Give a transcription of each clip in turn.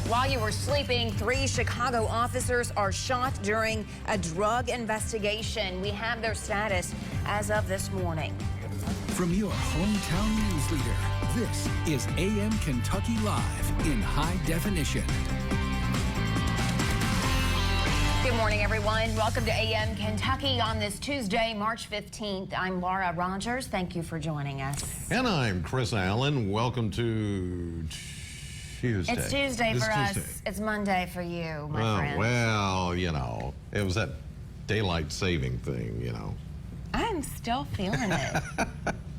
While you were sleeping, 3 Chicago officers are shot during a drug investigation. We have their status as of this morning. From your hometown news leader, this is AM Kentucky Live in high definition. Good morning, everyone. Welcome to AM Kentucky on this Tuesday, March 15th. I'm Laura Rogers. Thank you for joining us. And I'm Chris Allen. Welcome to Tuesday. It's Tuesday for us. Tuesday. It's Monday for you, my friend. Well, you know, it was that daylight saving thing, you know. I'm still feeling it.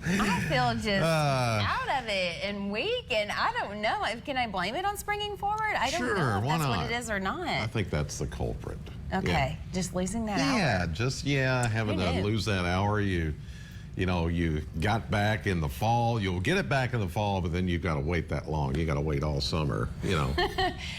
I feel just out of it and weak, and I don't know. Can I blame it on springing forward? I don't know if that's what it is or not. I think that's the culprit. Okay, just losing that hour. Having to lose that hour. You know, you got back in the fall. You'll get it back in the fall, but then you've got to wait that long. You got to wait all summer, you know.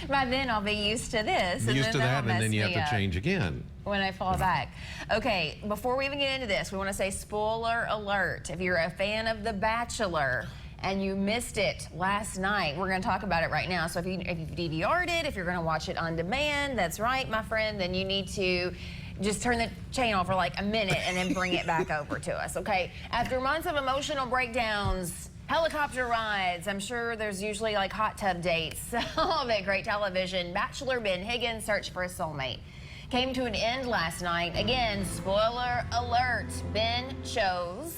By then, I'll be used to this. Used to that, and then you have to change again. When I fall back. Okay, before we even get into this, we want to say spoiler alert. If you're a fan of The Bachelor and you missed it last night, we're going to talk about it right now. So if you've DVR'd it, if you're going to watch it on demand, that's right, my friend, then you need to just turn the channel for like a minute and then bring it back over to us, okay? After months of emotional breakdowns, helicopter rides, I'm sure there's usually like hot tub dates, all of it, great television, Bachelor Ben Higgins' search for a soulmate came to an end last night. Again, spoiler alert, Ben chose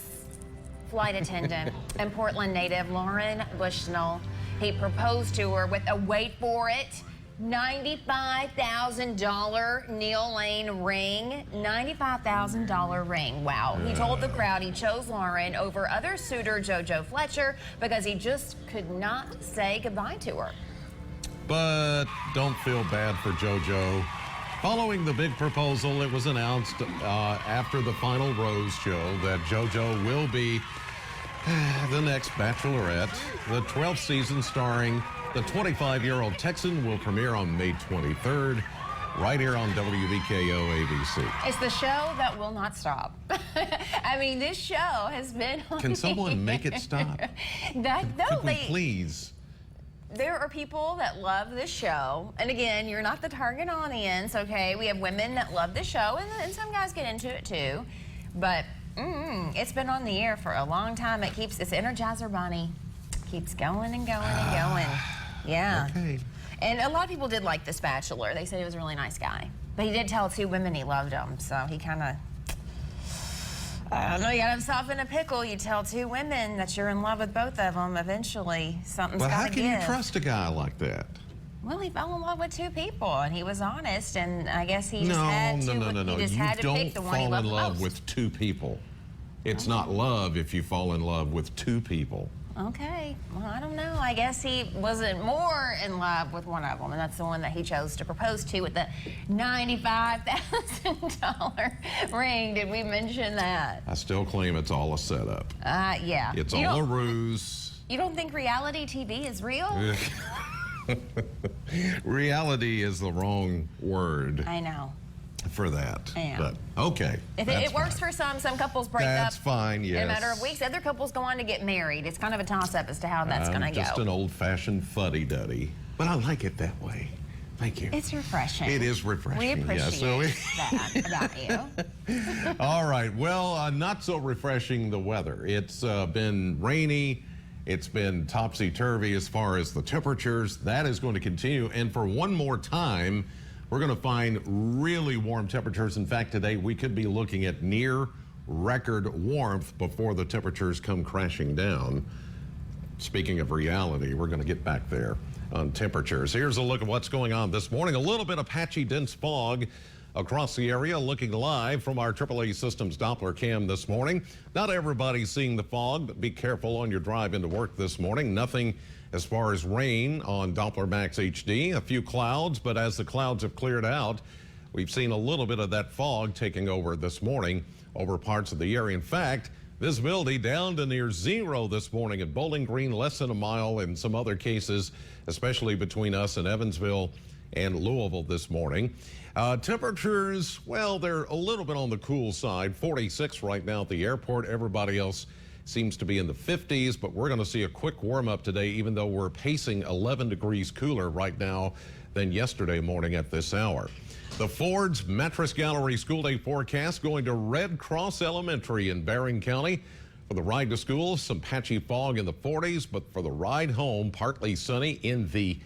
flight attendant and Portland native Lauren Bushnell. He proposed to her with a, wait for it, $95,000 Neil Lane ring. $95,000 ring. Wow. He told the crowd he chose Lauren over other suitor JoJo Fletcher because he just could not say goodbye to her. But don't feel bad for JoJo. Following the big proposal, it was announced after the final Rose show that JoJo will be the next Bachelorette. The 12th season starring the 25-year-old Texan will premiere on May 23rd, right here on Wbko ABC. It's the show that will not stop. I mean, this show has been on. Can someone make it stop? Please. There are people that love this show, and again, you're not the target audience, okay? We have women that love the show, and some guys get into it too, but it's been on the air for a long time. It's Energizer Bunny. Keeps going and going and going. Yeah. Okay. And a lot of people did like this Bachelor. They said he was a really nice guy, but he did tell 2 women he loved them, so he kind of, I don't know, you got himself in a pickle. You tell 2 women that you're in love with both of them. Eventually, something's got to give. But how can you trust a guy like that? Well, he fell in love with 2 people, and he was honest, and I guess he just had to. No. He just had to pick the one he loved the most. You don't fall in love with 2 people. It's not love if you fall in love with 2 people. Okay. Well, I don't know. I guess he wasn't more in love with one of them, and that's the one that he chose to propose to with the $95,000 ring. Did we mention that? I still claim it's all a setup. Yeah. It's all a ruse. You don't think reality TV is real? Reality is the wrong word. I know. For that. Yeah. But okay. If it works for some couples break up. That's fine, yes. In a matter of weeks. Other couples go on to get married. It's kind of a toss-up as to how that's going to go. Just an old-fashioned fuddy-duddy. But I like it that way. Thank you. It's refreshing. It is refreshing. We appreciate that about you. All right. Well, not so refreshing the weather. It's been rainy. It's been topsy-turvy as far as the temperatures. That is going to continue. And for one more time, we're going to find really warm temperatures. In fact, today we could be looking at near record warmth before the temperatures come crashing down. Speaking of reality, we're going to get back there on temperatures. Here's a look at what's going on this morning. A little bit of patchy, dense fog across the area. Looking live from our AAA Systems Doppler cam this morning. Not everybody's seeing the fog, but be careful on your drive into work this morning. Nothing as far as rain on Doppler Max HD. A few clouds, but as the clouds have cleared out, we've seen a little bit of that fog taking over this morning over parts of the area. In fact, visibility down to near 0 this morning at Bowling Green, less than a mile in some other cases, especially between us and Evansville and Louisville this morning. Temperatures, well, they're a little bit on the cool side. 46 right now at the airport. Everybody else seems to be in the 50s, but we're going to see a quick warm up today, even though we're pacing 11 degrees cooler right now than yesterday morning at this hour. The Ford's Mattress Gallery school day forecast going to Red Cross Elementary in Barron County. For the ride to school, some patchy fog in the 40s, but for the ride home, partly sunny in the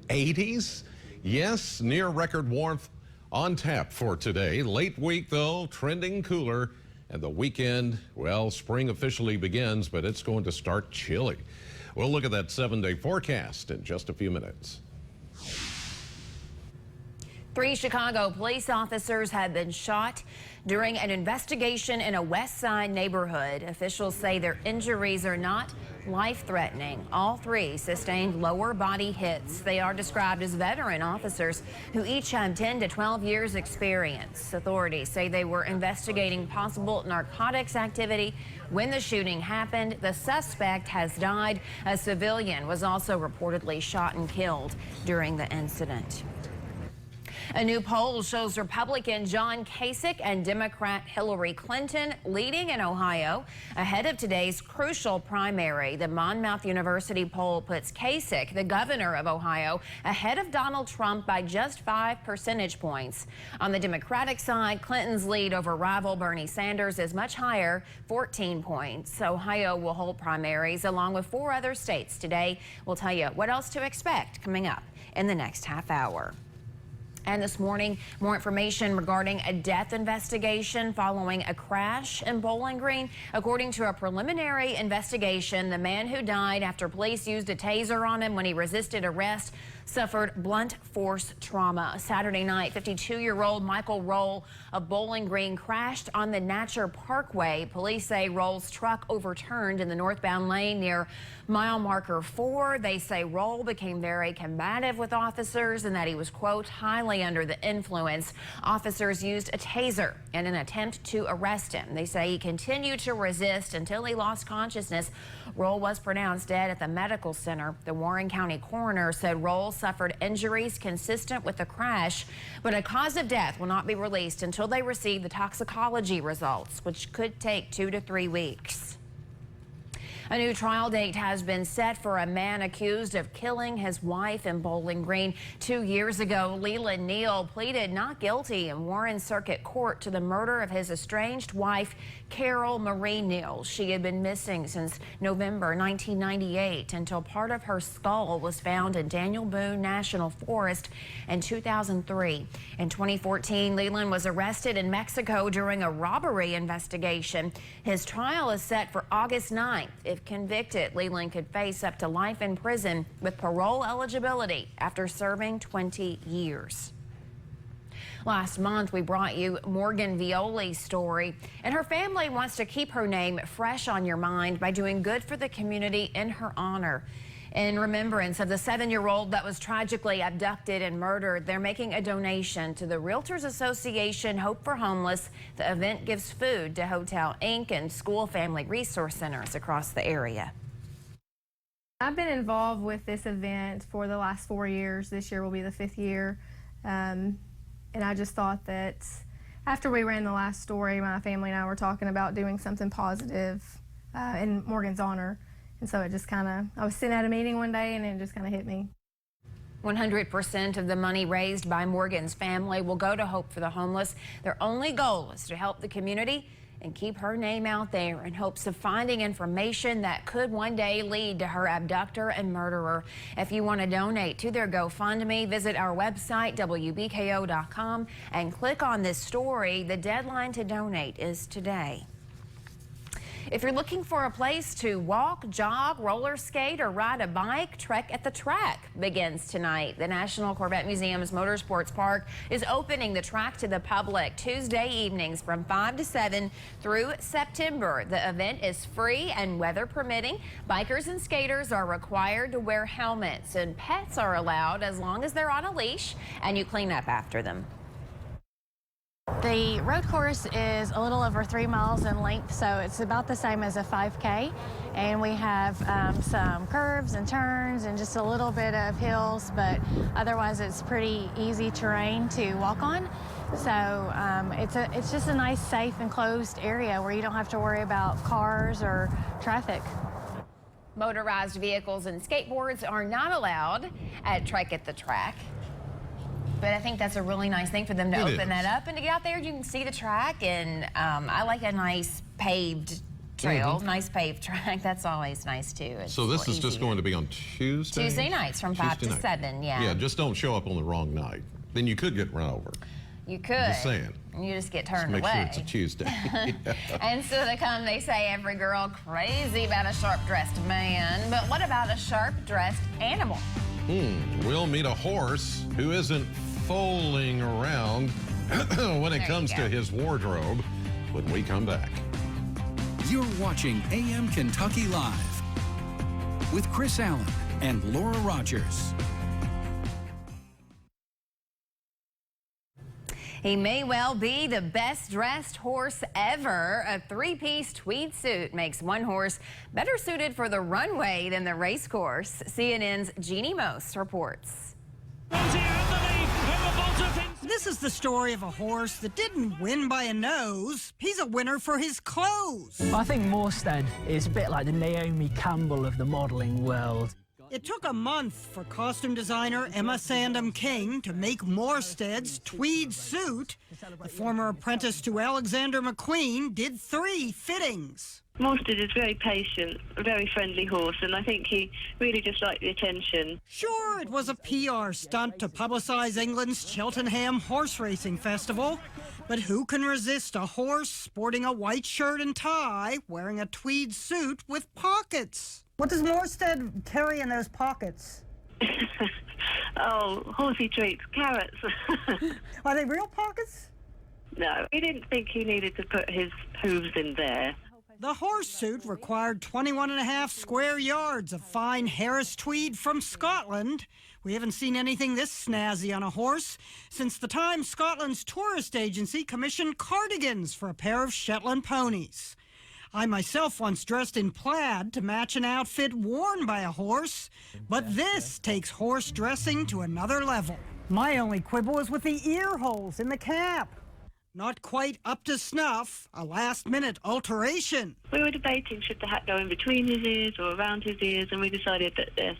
80s. Yes, near record warmth on tap for today. Late week, though, trending cooler. And the weekend, well, spring officially begins, but it's going to start chilly. We'll look at that 7-day forecast in just a few minutes. 3 Chicago police officers have been shot during an investigation in a West Side neighborhood. Officials say their injuries are not life-threatening. All 3 sustained lower body hits. They are described as veteran officers who each have 10 to 12 years experience. Authorities say they were investigating possible narcotics activity when the shooting happened. The suspect has died. A civilian was also reportedly shot and killed during the incident. A new poll shows Republican John Kasich and Democrat Hillary Clinton leading in Ohio ahead of today's crucial primary. The Monmouth University poll puts Kasich, the governor of Ohio, ahead of Donald Trump by just 5 percentage points. On the Democratic side, Clinton's lead over rival Bernie Sanders is much higher, 14 points. Ohio will hold primaries along with 4 other states today. We'll tell you what else to expect coming up in the next half hour. And this morning, more information regarding a death investigation following a crash in Bowling Green. According to a preliminary investigation, the man who died after police used a taser on him when he resisted arrest suffered blunt force trauma. Saturday night, 52-year-old Michael Roll of Bowling Green crashed on the Natcher Parkway. Police say Roll's truck overturned in the northbound lane near mile marker 4. They say Roll became very combative with officers and that he was, quote, highly under the influence. Officers used a taser in an attempt to arrest him. They say he continued to resist until he lost consciousness. Roll was pronounced dead at the medical center. The Warren County coroner said Roll suffered injuries consistent with the crash, but a cause of death will not be released until they receive the toxicology results, which could take 2 to 3 weeks. A new trial date has been set for a man accused of killing his wife in Bowling Green 2 years ago. Leland Neal pleaded not guilty in Warren Circuit Court to the murder of his estranged wife, Carol Marie Neal. She had been missing since November 1998 until part of her skull was found in Daniel Boone National Forest in 2003. In 2014, Leland was arrested in Mexico during a robbery investigation. His trial is set for August 9th. If convicted, Leland could face up to life in prison with parole eligibility after serving 20 years. Last month, we brought you Morgan Violi's story, and her family wants to keep her name fresh on your mind by doing good for the community in her honor. In remembrance of the 7-year-old that was tragically abducted and murdered, they're making a donation to the Realtors Association Hope for Homeless. The event gives food to Hotel Inc. and school family resource centers across the area. I've been involved with this event for the last 4 years. This year will be the 5th year. And I just thought that after we ran the last story, my family and I were talking about doing something positive in Morgan's honor. And so it just I was sitting at a meeting one day and it just kind of hit me. 100% of the money raised by Morgan's family will go to Hope for the Homeless. Their only goal is to help the community and keep her name out there in hopes of finding information that could one day lead to her abductor and murderer. If you want to donate to their GoFundMe, visit our website, Wbko.com, and click on this story. The deadline to donate is today. If you're looking for a place to walk, jog, roller skate, or ride a bike, Trek at the Track begins tonight. The National Corvette Museum's Motorsports Park is opening the track to the public Tuesday evenings from 5 to 7 through September. The event is free and weather permitting. Bikers and skaters are required to wear helmets, and pets are allowed as long as they're on a leash and you clean up after them. The road course is a little over 3 miles in length, so it's about the same as a 5K. And we have some curves and turns and just a little bit of hills, but otherwise it's pretty easy terrain to walk on. So it's just a nice, safe, enclosed area where you don't have to worry about cars or traffic. Motorized vehicles and skateboards are not allowed at Trek at the Track. But I think that's a really nice thing for them to open that up and to get out there. You can see the track, and I like a nice paved trail, nice paved track. That's always nice too. It's so this is just going to be on Tuesday? Tuesday nights from 5 to 7, yeah. Yeah, just don't show up on the wrong night. Then you could get run over. You could. Just saying. And you just get turned Make away. sure it's a Tuesday. And so they say every girl crazy about a sharp-dressed man. But what about a sharp-dressed animal? We'll meet a horse who isn't fooling around when it comes to his wardrobe when we come back. You're watching AM Kentucky Live with Chris Allen and Laura Rogers. He may well be the best-dressed horse ever. A three-piece tweed suit makes one horse better suited for the runway than the race course. CNN's Jeannie Most reports. This is the story of a horse that didn't win by a nose. He's a winner for his clothes. I think Morstead is a bit like the Naomi Campbell of the modelling world. It took a month for costume designer Emma Sandham King to make Morstead's tweed suit. The former apprentice to Alexander McQueen did 3 fittings. Morstead is very patient, a very friendly horse, and I think he really just liked the attention. Sure, it was a PR stunt to publicise England's Cheltenham Horse Racing Festival, but who can resist a horse sporting a white shirt and tie, wearing a tweed suit with pockets? What does Morstead carry in those pockets? Oh, horsey treats, carrots. Are they real pockets? No, he didn't think he needed to put his hooves in there. The horse suit required 21.5 square yards of fine Harris tweed from Scotland. We haven't seen anything this snazzy on a horse since the time Scotland's tourist agency commissioned cardigans for a pair of Shetland ponies. I myself once dressed in plaid to match an outfit worn by a horse, but this takes horse dressing to another level. My only quibble is with the ear holes in the cap. Not quite up to snuff, a last-minute alteration. We were debating should the hat go in between his ears or around his ears, and we decided that the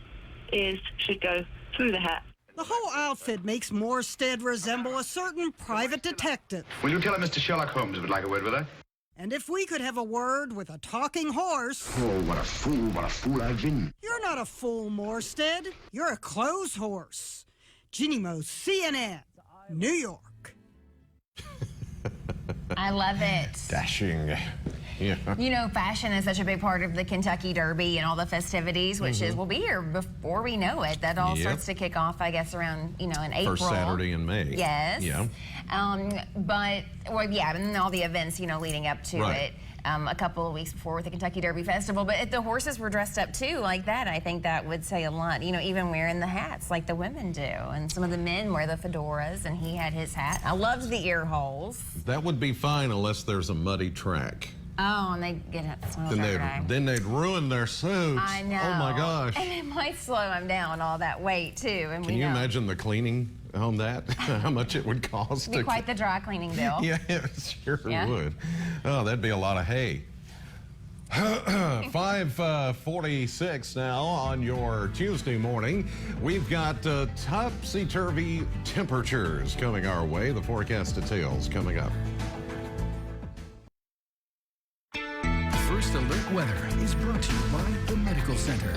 ears should go through the hat. The whole outfit makes Morstead resemble a certain private detective. Will you tell her Mr. Sherlock Holmes would like a word with her? And if we could have a word with a talking horse... Oh, what a fool I've been. You're not a fool, Morstead. You're a clothes horse. Jeannie Most, CNN, New York. I love it. Dashing. Yeah. You know, fashion is such a big part of the Kentucky Derby and all the festivities, which will be here before we know it. That all starts to kick off, I guess, around, in April. First Saturday in May. Yes. Yeah. And all the events, leading up to it. A couple of weeks before with the Kentucky Derby Festival. But if the horses were dressed up too like that, I think that would say a lot. Even wearing the hats like the women do. And some of the men wear the fedoras, and he had his hat. I loved the ear holes. That would be fine unless there's a muddy track. Oh, and they get it. Then they'd ruin their suits. I know. Oh my gosh. And it might slow them down, all that weight too. And Can you imagine the cleaning on that? How much it would cost? It'd be quite the dry cleaning bill. Yeah, it sure would. Oh, that'd be a lot of hay. 5:46 now on your Tuesday morning. We've got topsy-turvy temperatures coming our way. The forecast details coming up. First Alert Weather is brought to you by the Medical Center.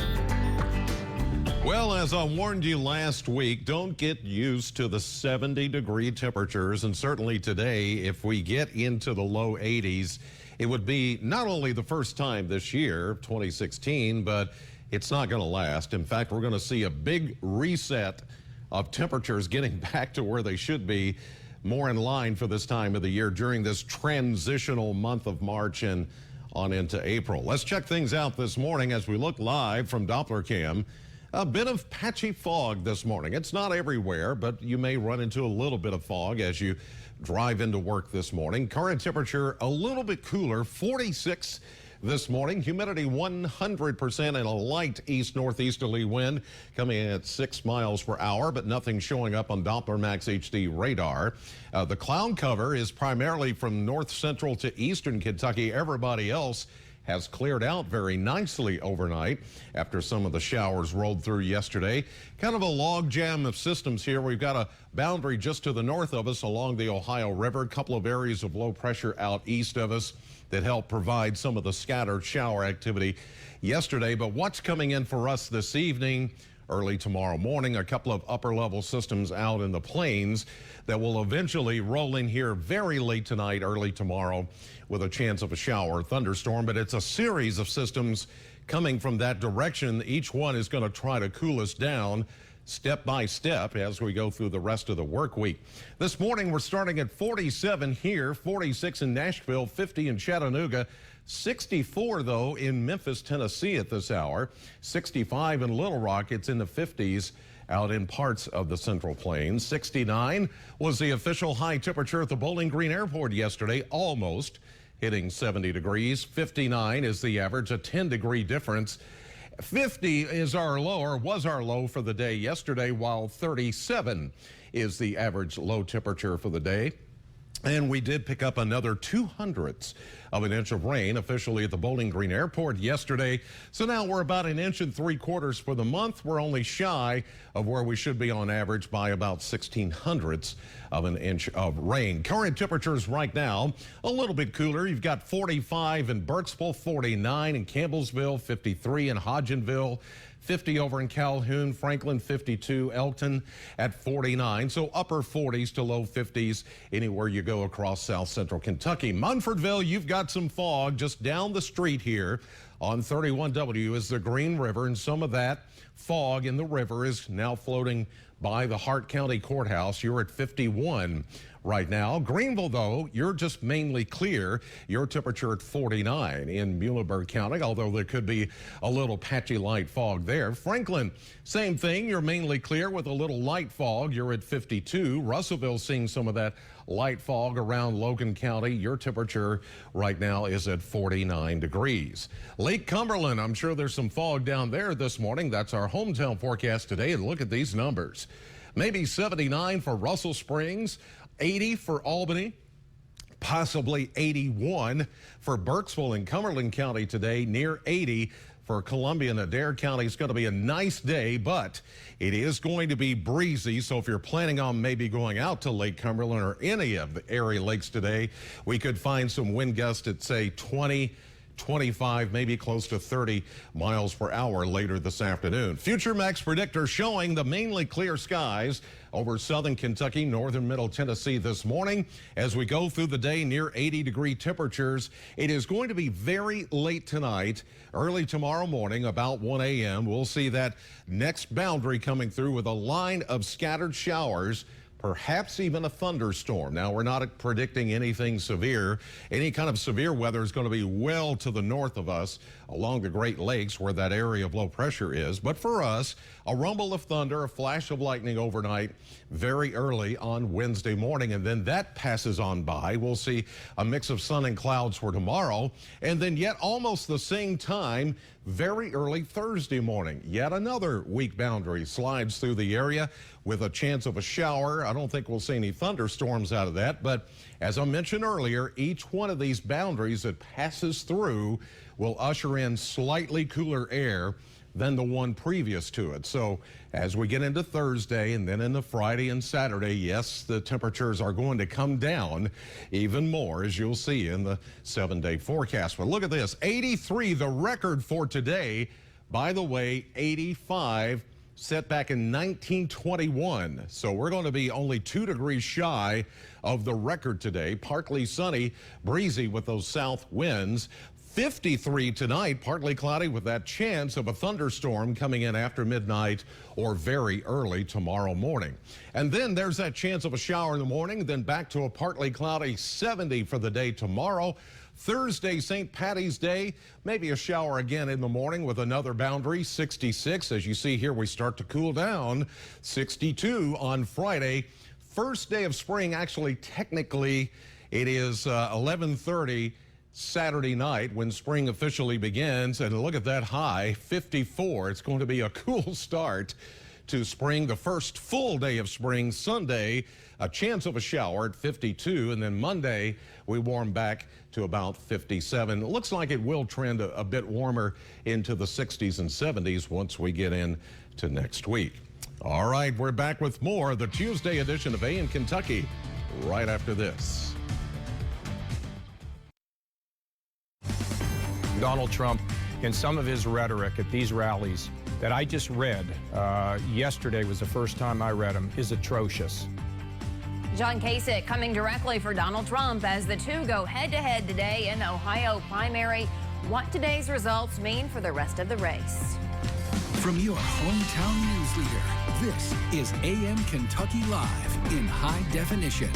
Well, as I warned you last week, don't get used to the 70-degree temperatures. And certainly today, if we get into the low 80s, it would be not only the first time this year, 2016, but it's not going to last. In fact, we're going to see a big reset of temperatures getting back to where they should be, more in line for this time of the year during this transitional month of March and on into April. Let's check things out this morning as we look live from Doppler Cam A bit of patchy fog this morning. It's not everywhere, but you may run into a little bit of fog as you drive into work this morning. Current temperature a little bit cooler, 46 this morning. Humidity 100% and a light east-northeasterly wind coming in at 6 miles per hour, but nothing showing up on Doppler Max HD radar. The cloud cover is primarily from north central to eastern Kentucky. Everybody else has cleared out very nicely overnight after some of the showers rolled through yesterday. Kind of a log jam of systems here. We've got a boundary just to the north of us along the Ohio River, a couple of areas of low pressure out east of us that help provide some of the scattered shower activity yesterday. But what's coming in for us this evening, early tomorrow morning, a couple of upper level systems out in the plains that will eventually roll in here very late tonight, early tomorrow, with a chance of a shower or thunderstorm. But it's a series of systems coming from that direction. Each one is going to try to cool us down step by step as we go through the rest of the work week. This morning we're starting at 47 here, 46 in Nashville, 50 in Chattanooga, 64 though in Memphis, Tennessee at this hour, 65 in Little Rock. It's in the 50s out in parts of the Central Plains. 69 was the official high temperature at the Bowling Green Airport yesterday, almost hitting 70 degrees. 59 is the average, a 10-degree difference. 50 is our low, or was our low for the day yesterday, while 37 is the average low temperature for the day. And we did pick up another 2/100 of an inch of rain officially at the Bowling Green Airport yesterday. So now we're about 1 3/4 inches for the month. We're only shy of where we should be on average by about 1/1600 of an inch of rain. Current temperatures right now a little bit cooler. You've got 45 in Burkesville, 49 in Campbellsville, 53 in Hodgenville, 50 over in Calhoun, Franklin 52, Elkton at 49. So upper 40s to low 50s anywhere you go across south central Kentucky. Munfordville, you've got some fog just down the street here on 31W is the Green River, and some of that fog in the river is now floating by the Hart County Courthouse. You're at 51 right now. Greenville, though, you're just mainly clear. Your temperature at 49 in Muhlenberg County, although there could be a little patchy light fog there. Franklin, same thing. You're mainly clear with a little light fog. You're at 52. Russellville seeing some of that light fog around Logan County. Your temperature right now is at 49 degrees. Lake Cumberland, I'm sure there's some fog down there this morning. That's our hometown forecast today. And look at these numbers. Maybe 79 for Russell Springs, 80 for Albany, possibly 81 for Burkesville and Cumberland County today, near 80 for Columbia and Adair County. It's going to be a nice day, but it is going to be breezy. So if you're planning on maybe going out to Lake Cumberland or any of the area lakes today, we could find some wind gusts at, say, 20, 25, maybe close to 30 miles per hour later this afternoon. Future Max predictor showing the mainly clear skies over southern Kentucky, northern middle Tennessee this morning. As we go through the day, near 80-degree temperatures. It is going to be very late tonight, early tomorrow morning, about 1 a.m. We'll see that next boundary coming through with a line of scattered showers, perhaps even a thunderstorm. Now, we're not predicting anything severe. Any kind of severe weather is going to be well to the north of us along the Great Lakes where that area of low pressure is. But for us, a rumble of thunder, a flash of lightning overnight very early on Wednesday morning, and then that passes on by. We'll see a mix of sun and clouds for tomorrow, and then yet almost the same time, very early Thursday morning, yet another weak boundary slides through the area with a chance of a shower. I don't think we'll see any thunderstorms out of that, but as I mentioned earlier, each one of these boundaries that passes through will usher in slightly cooler air than the one previous to it. So as we get into Thursday and then into Friday and Saturday, yes, the temperatures are going to come down even more, as you'll see in the 7-day forecast. But look at this, 83, the record for today. By the way, 85 set back in 1921. So we're going to be only 2 degrees shy of the record today. Partly sunny, breezy with those south winds. 53 tonight, partly cloudy with that chance of a thunderstorm coming in after midnight or very early tomorrow morning. And then there's that chance of a shower in the morning, then back to a partly cloudy 70 for the day tomorrow. Thursday, St. Patty's Day, maybe a shower again in the morning with another boundary, 66. As you see here, we start to cool down, 62 on Friday. First day of spring, actually, technically, it is 11:30 Saturday night when spring officially begins. And look at that high, 54. It's going to be a cool start to spring. The first full day of spring, Sunday, a chance of a shower at 52, and then Monday we warm back to about 57. It looks like it will trend a bit warmer into the 60s and 70s once we get into next week. All right, we're back with more of the Tuesday edition of AM Kentucky right after this. Donald Trump, in some of his rhetoric at these rallies that I just read, yesterday was the first time I read them, is atrocious. John Kasich coming directly for Donald Trump as the two go head-to-head today in Ohio primary. What today's results mean for the rest of the race. From your hometown news leader, this is AM Kentucky Live in high definition.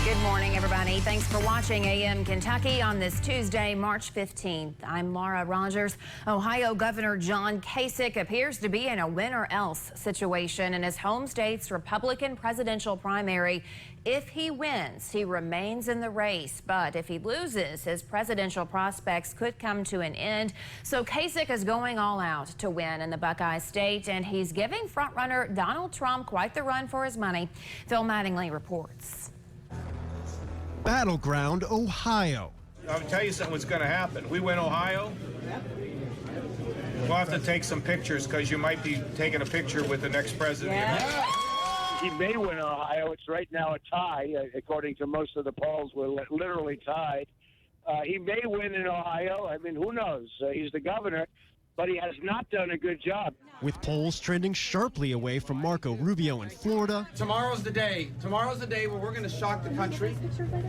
Good morning, everybody. Thanks for watching AM Kentucky on this Tuesday, March 15th. I'm Laura Rogers. Ohio Governor John Kasich appears to be in a win-or-else situation in his home state's Republican presidential primary. If he wins, he remains in the race, but if he loses, his presidential prospects could come to an end. So Kasich is going all out to win in the Buckeye State, and he's giving frontrunner Donald Trump quite the run for his money. Phil Mattingly reports. Battleground, Ohio. I'll tell you something what's going to happen. We win Ohio. We'll have to take some pictures because you might be taking a picture with the next president. Yeah. He may win Ohio. It's right now a tie. According to most of the polls, we're literally tied. He may win in Ohio. I mean, who knows? He's the governor, but he has not done a good job. With polls trending sharply away from Marco Rubio in Florida. Tomorrow's the day. Tomorrow's the day where we're going to shock the country,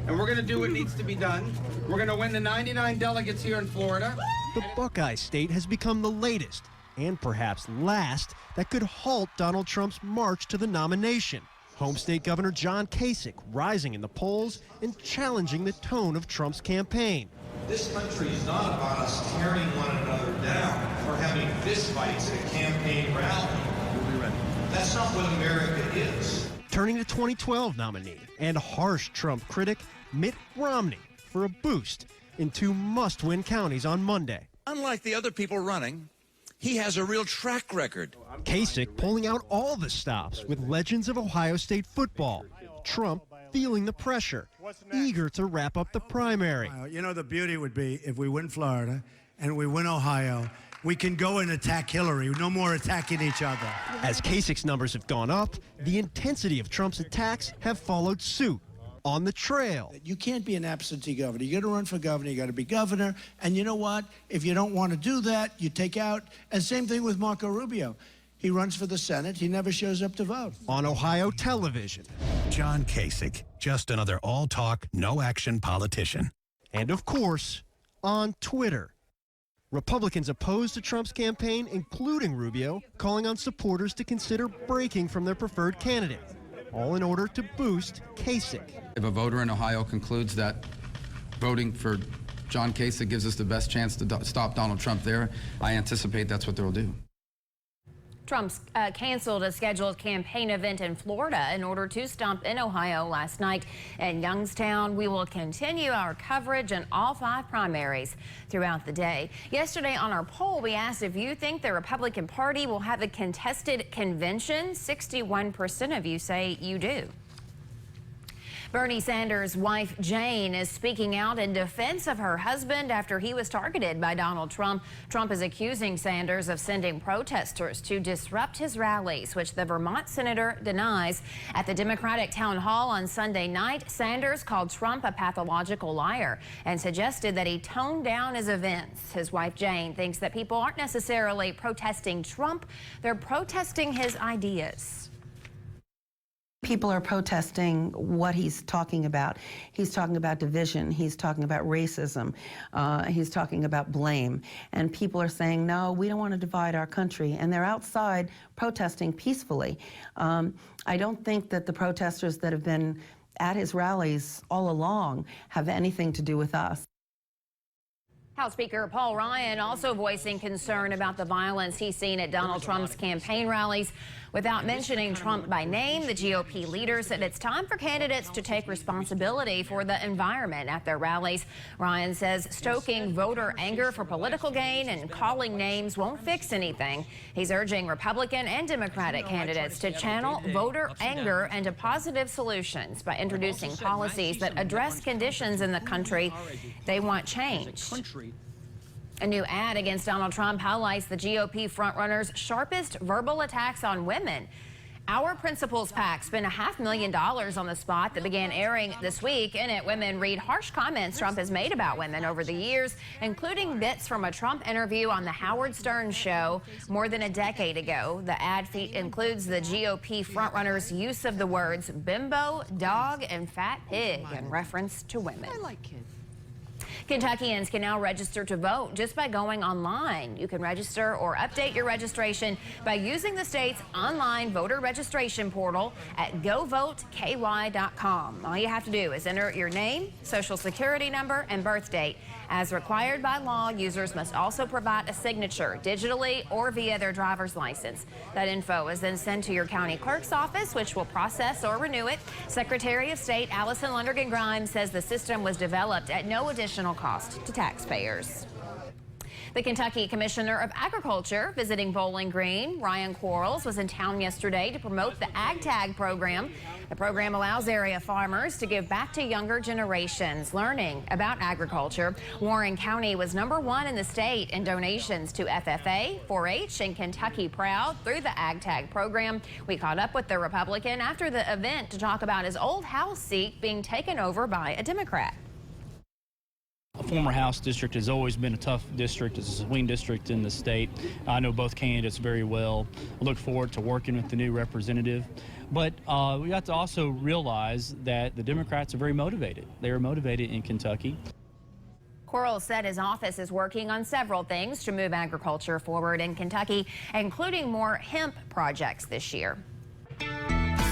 and we're going to do what needs to be done. We're going to win the 99 delegates here in Florida. The Buckeye State has become the latest, and perhaps last, that could halt Donald Trump's march to the nomination. Home State Governor John Kasich rising in the polls and challenging the tone of Trump's campaign. This country is not about us tearing one another down or having fistfights at a campaign rally. That's not what America is. Turning to 2012 nominee and harsh Trump critic Mitt Romney for a boost in two must-win counties on Monday. Unlike the other people running, he has a real track record. Kasich pulling out all the stops with legends of Ohio State football. Trump feeling the pressure, eager to wrap up the primary. You know, the beauty would be if we win Florida and we win Ohio, we can go and attack Hillary. No more attacking each other. As Kasich's numbers have gone up, the intensity of Trump's attacks have followed suit. On the trail. You can't be an absentee governor. You got to run for governor. You got to be governor. And you know what? If you don't want to do that, you take out. And same thing with Marco Rubio. He runs for the Senate. He never shows up to vote. On Ohio television. John Kasich, just another all-talk, no-action politician. And of course, on Twitter. Republicans opposed to Trump's campaign, including Rubio, calling on supporters to consider breaking from their preferred candidate. All in order to boost Kasich. If a voter in Ohio concludes that voting for John Kasich gives us the best chance to stop Donald Trump there, I anticipate that's what they'll do. Trump's canceled a scheduled campaign event in Florida in order to stomp in Ohio last night in Youngstown. We will continue our coverage in all 5 primaries throughout the day. Yesterday on our poll, we asked if you think the Republican Party will have a contested convention. 61% of you say you do. Bernie Sanders' wife, Jane, is speaking out in defense of her husband after he was targeted by Donald Trump. Trump is accusing Sanders of sending protesters to disrupt his rallies, which the Vermont senator denies. At the Democratic town hall on Sunday night, Sanders called Trump a pathological liar and suggested that he tone down his events. His wife, Jane, thinks that people aren't necessarily protesting Trump, they're protesting his ideas. People are protesting what he's talking about. He's talking about division. He's talking about racism. He's talking about blame. And people are saying, no, we don't want to divide our country. And they're outside protesting peacefully. I don't think that the protesters that have been at his rallies all along have anything to do with us. House Speaker Paul Ryan also voicing concern about the violence he's seen at Donald Trump's campaign rallies. Without mentioning Trump by name, the GOP leader said it's time for candidates to take responsibility for the environment at their rallies. Ryan says stoking voter anger for political gain and calling names won't fix anything. He's urging Republican and Democratic candidates to channel voter anger into positive solutions by introducing policies that address conditions in the country they want changed. A new ad against Donald Trump highlights the GOP frontrunner's sharpest verbal attacks on women. Our Principles PAC spent $500,000 on the spot that began airing this week. In it, women read harsh comments Trump has made about women over the years, including bits from a Trump interview on the Howard Stern show more than a decade ago. The ad includes the GOP frontrunner's use of the words bimbo, dog, and fat pig in reference to women. I like kids. Kentuckians can now register to vote just by going online. You can register or update your registration by using the state's online voter registration portal at govoteky.com. All you have to do is enter your name, social security number, and birth date. As required by law, users must also provide a signature digitally or via their driver's license. That info is then sent to your county clerk's office, which will process or renew it. Secretary of State Allison Lundergan Grimes says the system was developed at no additional cost to taxpayers. The Kentucky Commissioner of Agriculture visiting Bowling Green, Ryan Quarles, was in town yesterday to promote the Ag Tag program. The program allows area farmers to give back to younger generations learning about agriculture. Warren County was #1 in the state in donations to FFA, 4-H, and Kentucky Proud through the Ag Tag program. We caught up with the Republican after the event to talk about his old House seat being taken over by a Democrat. A former House district has always been a tough district. It's a swing district in the state. I know both candidates very well. I look forward to working with the new representative. But we have to also realize that the Democrats are very motivated. They are motivated in Kentucky. Quarles said his office is working on several things to move agriculture forward in Kentucky, including more hemp projects this year.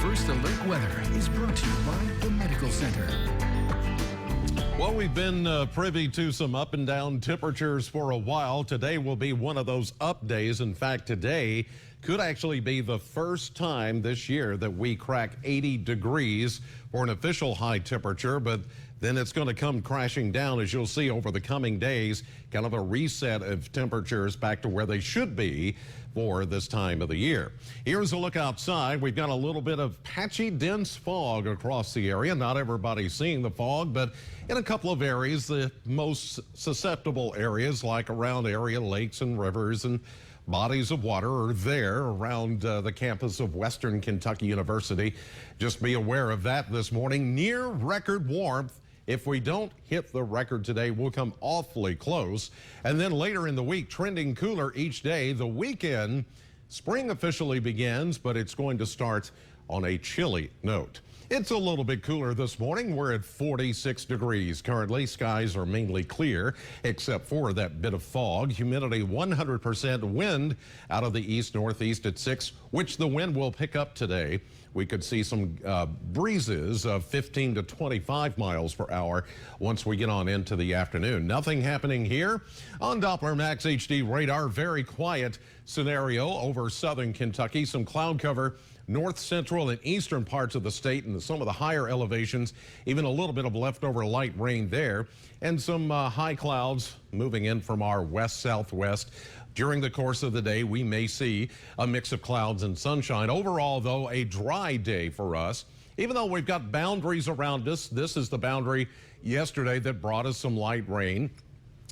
First Alert Weather is brought to you by the Medical Center. Well, we've been privy to some up and down temperatures for a while. Today will be one of those up days. In fact, today could actually be the first time this year that we crack 80 degrees for an official high temperature, but then it's going to come crashing down, as you'll see over the coming days, kind of a reset of temperatures back to where they should be for this time of the year. Here's a look outside. We've got a little bit of patchy, dense fog across the area. Not everybody's seeing the fog, but in a couple of areas, the most susceptible areas, like around area lakes and rivers and bodies of water, are there around the campus of Western Kentucky University. Just be aware of that this morning. Near record warmth. If we don't hit the record today, we'll come awfully close. And then later in the week, trending cooler each day. The weekend, spring officially begins, but it's going to start on a chilly note. It's a little bit cooler this morning. We're at 46 degrees currently. Skies are mainly clear, except for that bit of fog. Humidity 100%. Wind out of the east-northeast at 6, which the wind will pick up today. We could see some breezes of 15 to 25 miles per hour once we get on into the afternoon. Nothing happening here on Doppler Max HD radar. Very quiet scenario over southern Kentucky. Some cloud cover north, central, and eastern parts of the state and some of the higher elevations. Even a little bit of leftover light rain there. And some high clouds moving in from our west-southwest. During the course of the day, we may see a mix of clouds and sunshine. Overall, though, a dry day for us. Even though we've got boundaries around us, this is the boundary yesterday that brought us some light rain.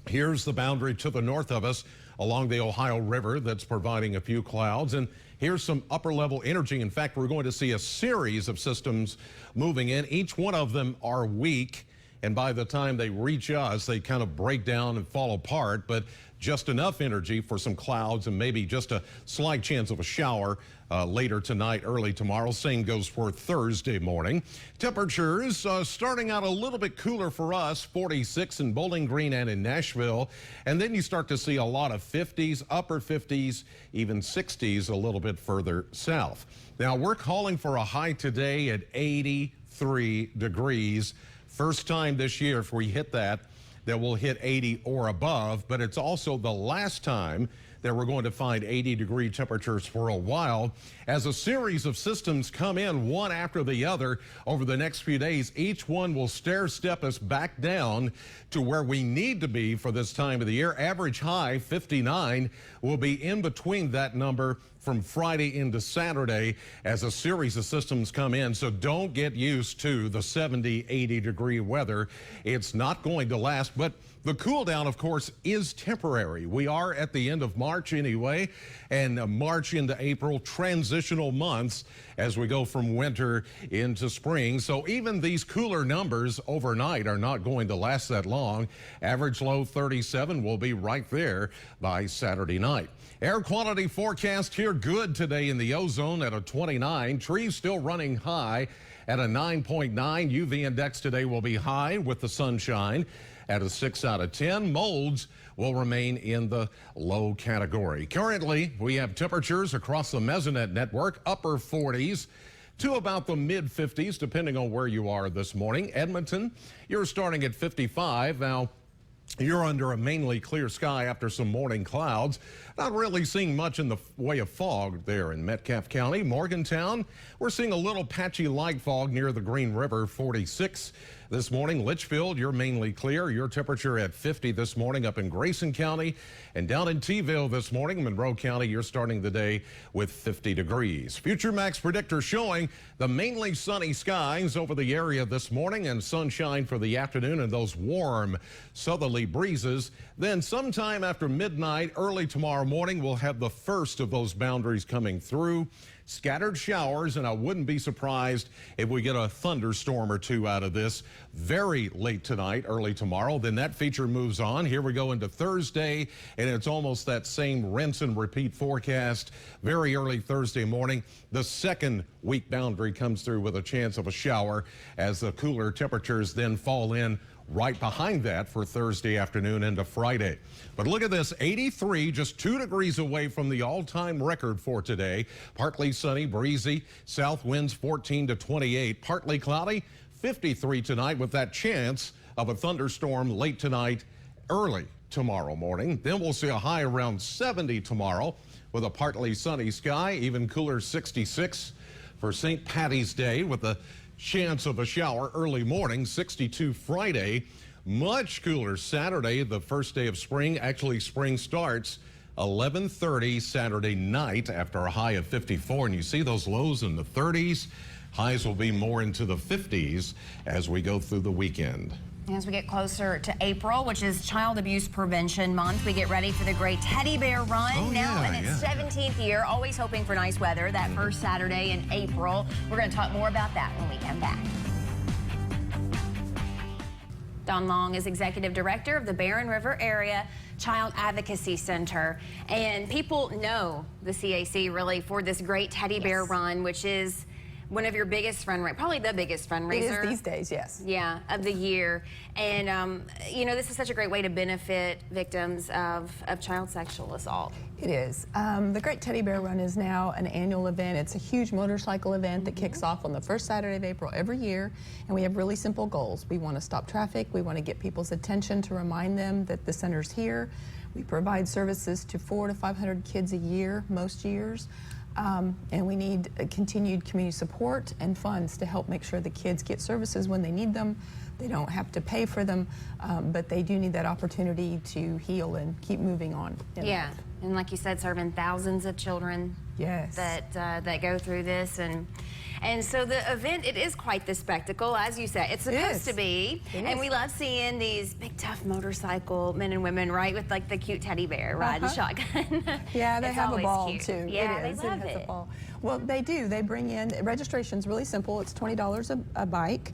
Here's the boundary to the north of us along the Ohio River that's providing a few clouds. And here's some upper level energy. In fact, we're going to see a series of systems moving in. Each one of them are weak. And by the time they reach us, they kind of break down and fall apart. But just enough energy for some clouds and maybe just a slight chance of a shower later tonight, early tomorrow. Same goes for Thursday morning. Temperatures starting out a little bit cooler for us, 46 in Bowling Green and in Nashville. And then you start to see a lot of 50s, upper 50s, even 60s a little bit further south. Now, we're calling for a high today at 80 83 degrees. First time this year, if we hit that we'll hit 80 or above, but it's also the last time that we're going to find 80-degree temperatures for a while. As a series of systems come in one after the other over the next few days, each one will stair-step us back down to where we need to be for this time of the year. Average high, 59, will be in between that number from Friday into Saturday as a series of systems come in. So don't get used to the 70, 80-degree weather. It's not going to last, but the cool down, of course, is temporary. We are at the end of March anyway, and March into April, transitional months as we go from winter into spring. So even these cooler numbers overnight are not going to last that long. Average low 37 will be right there by Saturday night. Air quality forecast here good today in the ozone at a 29. Trees still running high at a 9.9. UV index today will be high with the sunshine at a 6 out of 10. Molds will remain in the low category. Currently, we have temperatures across the Mesonet network, upper 40s to about the mid 50s, depending on where you are this morning. Edmonton, you're starting at 55. Now, you're under a mainly clear sky after some morning clouds. Not really seeing much in the way of fog there in Metcalfe County. Morgantown, we're seeing a little patchy light fog near the Green River, 46 this morning. Litchfield, you're mainly clear. Your temperature at 50 this morning up in Grayson County. And down in Teaville this morning, Monroe County, you're starting the day with 50 degrees. Future Max predictor showing the mainly sunny skies over the area this morning and sunshine for the afternoon and those warm southerly breezes. Then sometime after midnight, early tomorrow morning, we'll have the first of those boundaries coming through. Scattered showers, and I wouldn't be surprised if we get a thunderstorm or two out of this very late tonight, early tomorrow. Then that feature moves on. Here we go into Thursday, and it's almost that same rinse and repeat forecast. Very early Thursday morning, the second week boundary comes through with a chance of a shower as the cooler temperatures then fall in right behind that for Thursday afternoon into Friday. But look at this, 83, just 2 degrees away from the all-time record for today. Partly sunny, breezy, south winds 14 to 28. Partly cloudy, 53 tonight with that chance of a thunderstorm late tonight, early tomorrow morning. Then we'll see a high around 70 tomorrow with a partly sunny sky, even cooler 66 for St. Patty's Day with a chance of a shower early morning. 62 Friday, much cooler Saturday, the first day of spring. Actually, spring starts 11:30 Saturday night after a high of 54. And you see those lows in the 30s. Highs will be more into the 50s as we go through the weekend. As we get closer to April, which is Child Abuse Prevention Month, we get ready for the great Teddy Bear Run now in its 17th year. Always hoping for nice weather that first Saturday in April. We're going to talk more about that when we come back. Don Long is Executive Director of the Barren River Area Child Advocacy Center. And people know the CAC really for this great Teddy Bear Run, which is one of your biggest fundraisers, probably the biggest fundraiser. It is these days, yes. Yeah, of the year. And, you know, this is such a great way to benefit victims of child sexual assault. It is. The Great Teddy Bear Run is now an annual event. It's a huge motorcycle event that kicks off on the first Saturday of April every year. And we have really simple goals. We want to stop traffic. We want to get people's attention to remind them that the center's here. We provide services to 400 to 500 kids a year, most years. And we need continued community support and funds to help make sure the kids get services when they need them. They don't have to pay for them, but they do need that opportunity to heal and keep moving on. Yeah, and like you said, serving thousands of children that go through this. And so the event, it is quite the spectacle, as you said. It's supposed to be. And we love seeing these big, tough motorcycle men and women, right, with like the cute teddy bear riding shotgun. Yeah, they have a ball cute. too. Yeah, it is. they love it. it. Well, they do. They bring in, registration's really simple. It's $20 a bike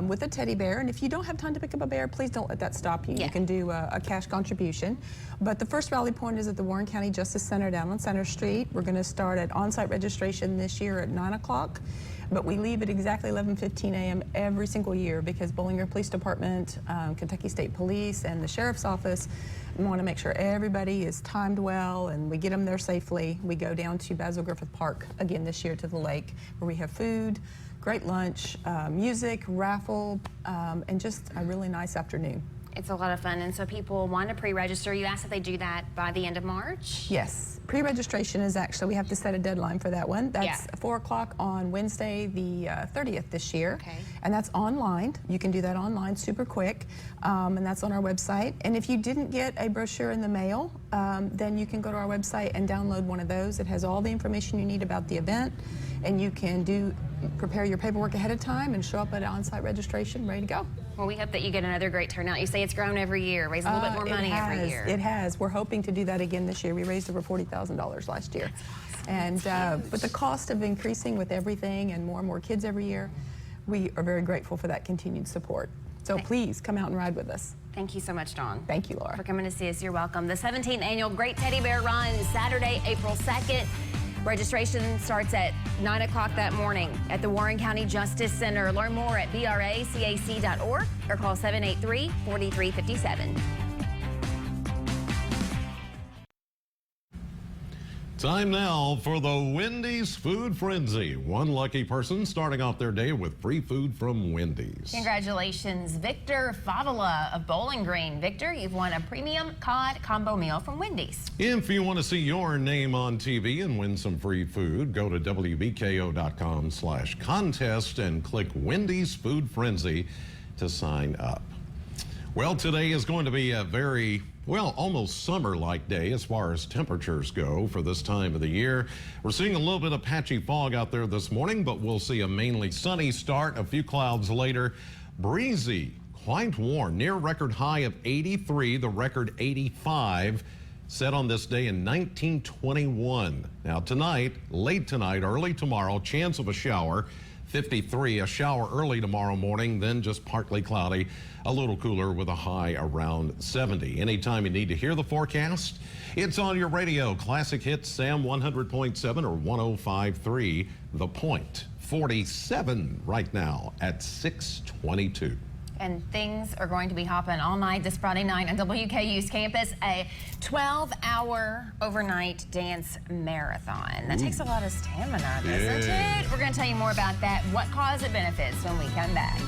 with a teddy bear. And if you don't have time to pick up a bear, please don't let that stop you. You can do a cash contribution. But the first rally point is at the Warren County Justice Center down on Center Street. We're going to start at on-site registration this year at 9 o'clock. But we leave at exactly 11:15 a.m. every single year because Bowling Green Police Department, Kentucky State Police, and the Sheriff's Office want to make sure everybody is timed well and we get them there safely. We go down to Basil Griffith Park again this year to the lake where we have food, great lunch, music, raffle, and just a really nice afternoon. It's a lot of fun, and so people want to pre-register. You asked if they do that by the end of March? Yes. Pre-registration is actually, we have to set a deadline for that one. That's 4 o'clock on Wednesday, the 30th this year. Okay. And that's online. You can do that online super quick, and that's on our website. And if you didn't get a brochure in the mail, then you can go to our website and download one of those. It has all the information you need about the event, and you can prepare your paperwork ahead of time and show up at on-site registration ready to go. Well, we hope that you get another great turnout. You say it's grown every year, raise a little bit more money every year. It has. We're hoping to do that again this year. We raised over $40,000 last year. That's awesome. And but the cost of increasing with everything and more kids every year, we are very grateful for that continued support. So please come out and ride with us. Thank you so much, Dawn. Thank you, Laura. For coming to see us. You're welcome. The 17th annual Great Teddy Bear Run, Saturday, April 2nd. Registration starts at 9 o'clock that morning at the Warren County Justice Center. Learn more at bracac.org or call 783-4357. Time now for the Wendy's Food Frenzy. One lucky person starting off their day with free food from Wendy's. Congratulations, Victor Favela of Bowling Green. Victor, you've won a premium cod combo meal from Wendy's. If you want to see your name on TV and win some free food, go to wbko.com/contest and click Wendy's Food Frenzy to sign up. Well, today is going to be a very almost summer-like day as far as temperatures go for this time of the year. We're seeing a little bit of patchy fog out there this morning, but we'll see a mainly sunny start. A few clouds later. Breezy, quite warm, near record high of 83, the record 85, set on this day in 1921. Now tonight, late tonight, early tomorrow, chance of a shower. 53, a shower early tomorrow morning, then just partly cloudy, a little cooler with a high around 70. Anytime you need to hear the forecast, it's on your radio. Classic Hits, Sam 100.7 or 105.3, The Point. 47 right now at 6:22. And things are going to be hopping all night this Friday night on WKU's campus, a 12-hour overnight dance marathon. That takes a lot of stamina, doesn't it? We're going to tell you more about that, what cause it benefits when we come back.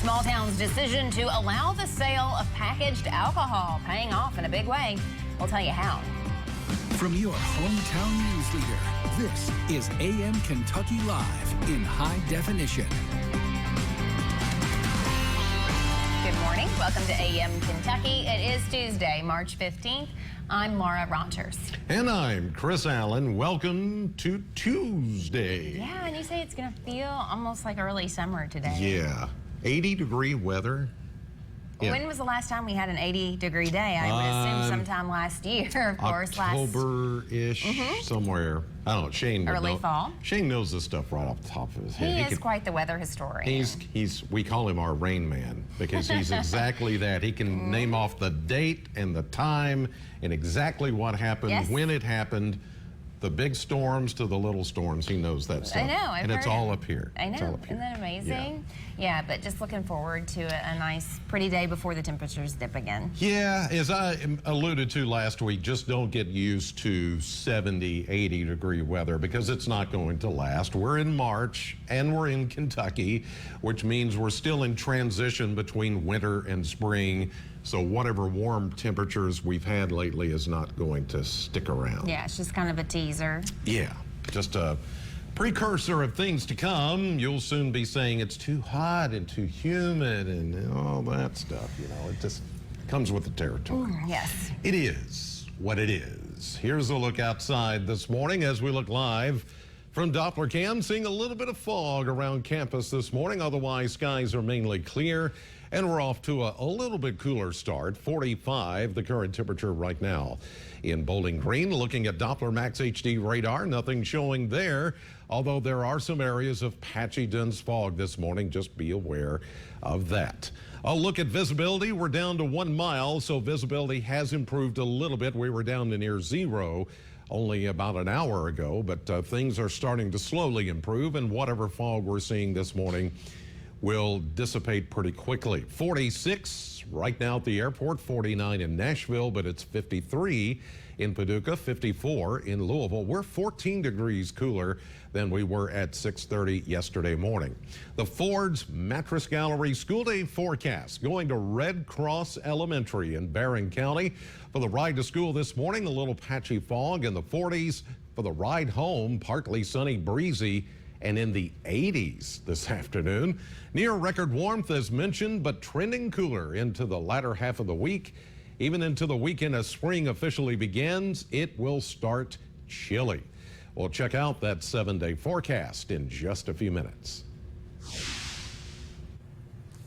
Small town's decision to allow the sale of packaged alcohol paying off in a big way. We'll tell you how. From your hometown news leader, this is AM Kentucky Live in high definition. Good morning. Welcome to AM Kentucky. It is Tuesday, March 15th. I'm Laura Rogers. And I'm Chris Allen. Welcome to Tuesday. Yeah, and you say it's going to feel almost like early summer today. Yeah. 80-degree weather. Yeah. When was the last time we had an 80-degree day? I would assume sometime last year, of course. October-ish, somewhere. I don't know. Shane would Early know. fall. Shane knows this stuff right off the top of his head. He is quite the weather historian. We call him our rain man because he's exactly that. He can name off the date and the time and exactly what happened, when it happened. The big storms to the little storms, he knows that stuff. I know. And it's all up here. I know. Isn't that amazing? Yeah, but just looking forward to a nice, pretty day before the temperatures dip again. Yeah, as I alluded to last week, just don't get used to 70, 80-degree weather because it's not going to last. We're in March, and we're in Kentucky, which means we're still in transition between winter and spring. So whatever warm temperatures we've had lately is not going to stick around. Yeah, it's just kind of a teaser. Yeah, just a Precursor of things to come. You'll soon be saying it's too hot and too humid and all that stuff. You know, it just comes with the territory. Yes. It is what it is. Here's a look outside this morning as we look live from Doppler Cam, seeing a little bit of fog around campus this morning. Otherwise, skies are mainly clear, and we're off to a little bit cooler start. 45, the current temperature right now. In Bowling Green, looking at Doppler Max HD radar, nothing showing there, although there are some areas of patchy dense fog this morning. Just be aware of that. A look at visibility. We're down to 1 mile, so visibility has improved a little bit. We were down to near zero only about an hour ago, but things are starting to slowly improve, and whatever fog we're seeing this morning will dissipate pretty quickly. 46 right now at the airport, 49 in Nashville, but it's 53 in Paducah, 54 in Louisville. We're 14 degrees cooler than we were at 6:30 yesterday morning. The Ford's Mattress Gallery school day forecast, going to Red Cross Elementary in Barron County. For the ride to school this morning, a little patchy fog in the 40s. For the ride home, partly sunny, breezy, and in the 80s this afternoon. Near record warmth as mentioned, but trending cooler into the latter half of the week. Even into the weekend as spring officially begins, it will start chilly. We'll check out that 7-day forecast in just a few minutes.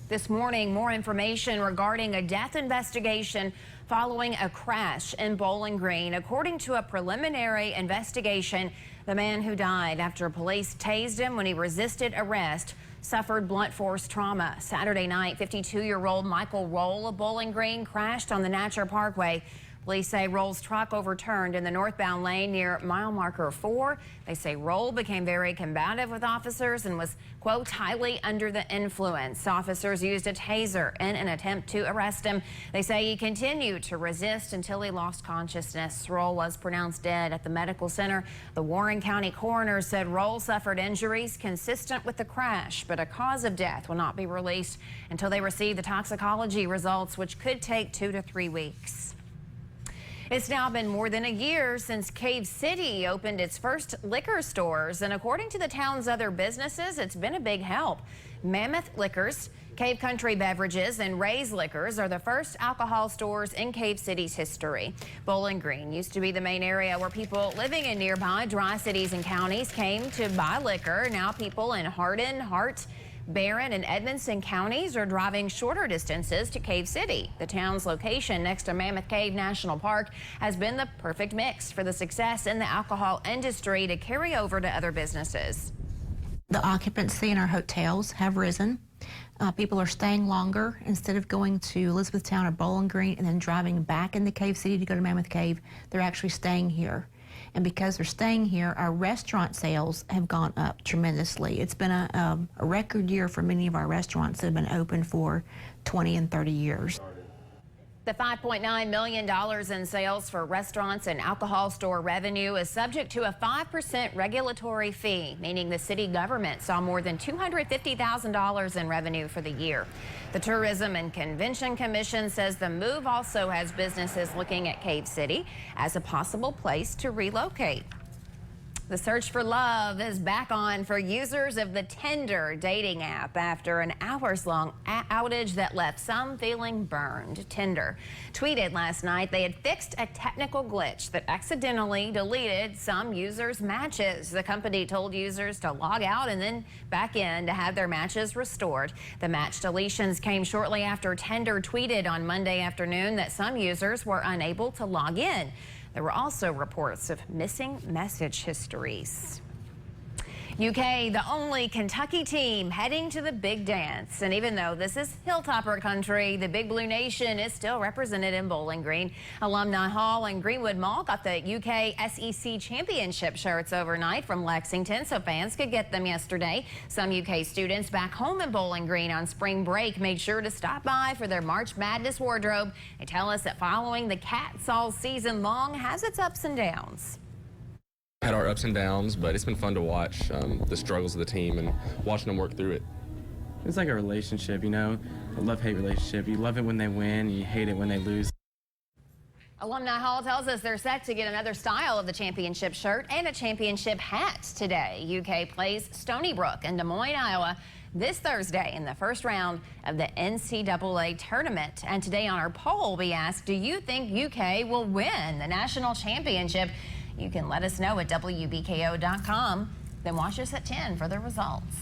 This morning, more information regarding a death investigation following a crash in Bowling Green. According to a preliminary investigation, the man who died after police tased him when he resisted arrest suffered blunt force trauma. Saturday night, 52-year-old Michael Roll of Bowling Green crashed on the Natcher Parkway. Police say Roll's truck overturned in the northbound lane near mile marker 4. They say Roll became very combative with officers and was, quote, highly under the influence. Officers used a taser in an attempt to arrest him. They say he continued to resist until he lost consciousness. Roll was pronounced dead at the medical center. The Warren County coroner said Roll suffered injuries consistent with the crash, but a cause of death will not be released until they receive the toxicology results, which could take 2 to 3 weeks. It's now been more than a year since Cave City opened its first liquor stores, and according to the town's other businesses, it's been a big help. Mammoth Liquors, Cave Country Beverages, and Ray's Liquors are the first alcohol stores in Cave City's history. Bowling Green used to be the main area where people living in nearby dry cities and counties came to buy liquor. Now people in Hardin, Hart, Barron and Edmonson counties are driving shorter distances to Cave City. The town's location next to Mammoth Cave National Park has been the perfect mix for the success in the alcohol industry to carry over to other businesses. The occupancy in our hotels have risen. People are staying longer. Instead of going to Elizabethtown or Bowling Green and then driving back into Cave City to go to Mammoth Cave, they're actually staying here. And because they're staying here, our restaurant sales have gone up tremendously. It's been a record year for many of our restaurants that have been open for 20 and 30 years. The $5.9 million in sales for restaurants and alcohol store revenue is subject to a 5% regulatory fee, meaning the city government saw more than $250,000 in revenue for the year. The Tourism and Convention Commission says the move also has businesses looking at Cave City as a possible place to relocate. The search for love is back on for users of the Tinder dating app after an hours-long outage that left some feeling burned. Tinder tweeted last night they had fixed a technical glitch that accidentally deleted some users' matches. The company told users to log out and then back in to have their matches restored. The match deletions came shortly after Tinder tweeted on Monday afternoon that some users were unable to log in. There were also reports of missing message histories. UK, the only Kentucky team heading to the big dance. And even though this is Hilltopper country, the Big Blue Nation is still represented in Bowling Green. Alumni Hall and Greenwood Mall got the UK SEC Championship shirts overnight from Lexington, so fans could get them yesterday. Some UK students back home in Bowling Green on spring break made sure to stop by for their March Madness wardrobe. They tell us that following the Cats all season long has its ups and downs. Had our ups and downs, but it's been fun to watch the struggles of the team and watching them work through it. It's like a relationship, you know, a love-hate relationship. You love it when they win, and you hate it when they lose. Alumni Hall tells us they're set to get another style of the championship shirt and a championship hat today. UK plays Stony Brook in Des Moines, Iowa this Thursday in the first round of the NCAA tournament. And today on our poll, we asked, do you think UK will win the national championship? You can let us know at WBKO.com. Then watch us at 10 for the results.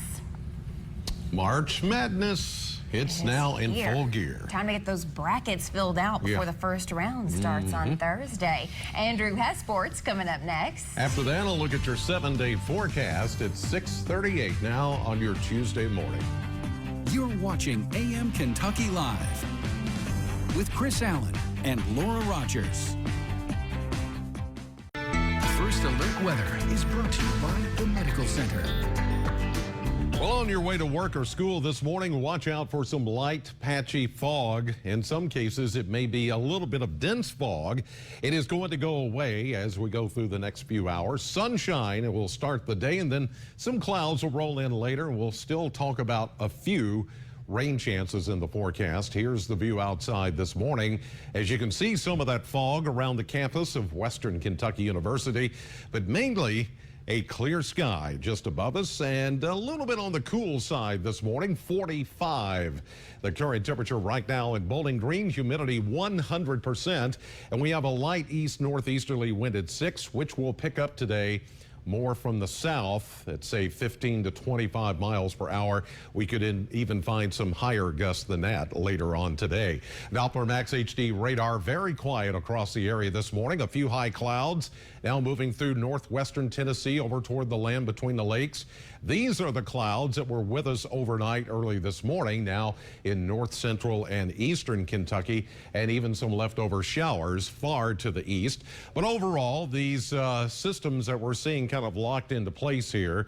March Madness. It's now in full gear. Time to get those brackets filled out before the first round starts on Thursday. Andrew has sports coming up next. After that, I'll look at your 7-day forecast at 6:38 now on your Tuesday morning. You're watching AM Kentucky Live with Chris Allen and Laura Rogers. First Alert Weather is brought to you by the Medical Center. Well, on your way to work or school this morning, watch out for some light, patchy fog. In some cases, it may be a little bit of dense fog. It is going to go away as we go through the next few hours. Sunshine, it will start the day, and then some clouds will roll in later. We'll still talk about a few rain chances in the forecast. Here's the view outside this morning. As you can see, some of that fog around the campus of Western Kentucky University, but mainly a clear sky just above us and a little bit on the cool side this morning, 45. The current temperature right now in Bowling Green, humidity 100%, and we have a light east-northeasterly wind at 6, which will pick up today more from the south at, say, 15 to 25 miles per hour. We could even find some higher gusts than that later on today. Doppler Max HD radar very quiet across the area this morning. A few high clouds now moving through northwestern Tennessee over toward the land between the lakes. These are the clouds that were with us overnight early this morning, now in north central and eastern Kentucky, and even some leftover showers far to the east. But overall, these systems that we're seeing kind of locked into place here,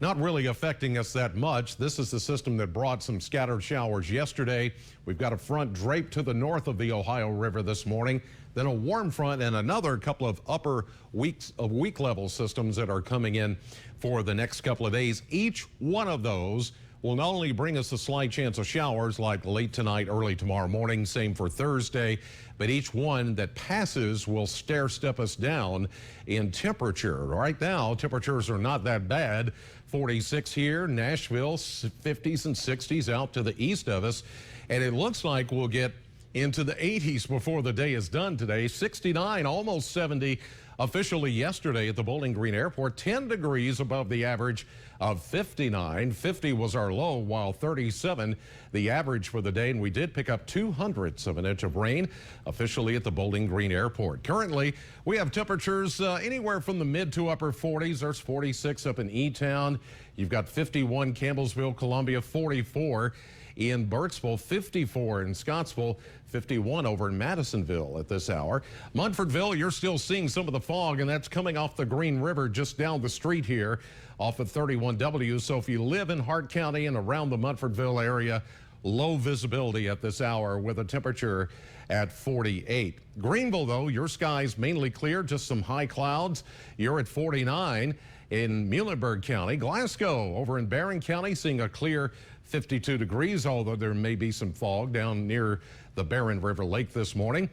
not really affecting us that much. This is the system that brought some scattered showers yesterday. We've got a front draped to the north of the Ohio River this morning, then a warm front and another couple of upper weak level systems that are coming in for the next couple of days. Each one of those will not only bring us a slight chance of showers like late tonight, early tomorrow morning, same for Thursday, but each one that passes will stair-step us down in temperature. Right now, temperatures are not that bad. 46 here, Nashville, 50s and 60s out to the east of us, and it looks like we'll get into the 80s before the day is done today. 69, almost 70 officially yesterday at the Bowling Green Airport, 10 degrees above the average of 59. 50 was our low, while 37 the average for the day, and we did pick up 0.02 of an inch of rain officially at the Bowling Green Airport. Currently, we have temperatures anywhere from the mid to upper 40s. There's 46 up in E-Town. You've got 51 Campbellsville, Columbia, 44 in Burkesville, 54 in Scottsville, 51 over in Madisonville at this hour. Munfordville, you're still seeing some of the fog, and that's coming off the Green River just down the street here off of 31W. So if you live in Hart County and around the Munfordville area, low visibility at this hour with a temperature at 48. Greenville, though, your sky's mainly clear, just some high clouds. You're at 49 in Muhlenberg County. Glasgow over in Barron County seeing a clear 52 degrees, although there may be some fog down near the Barron River Lake this morning.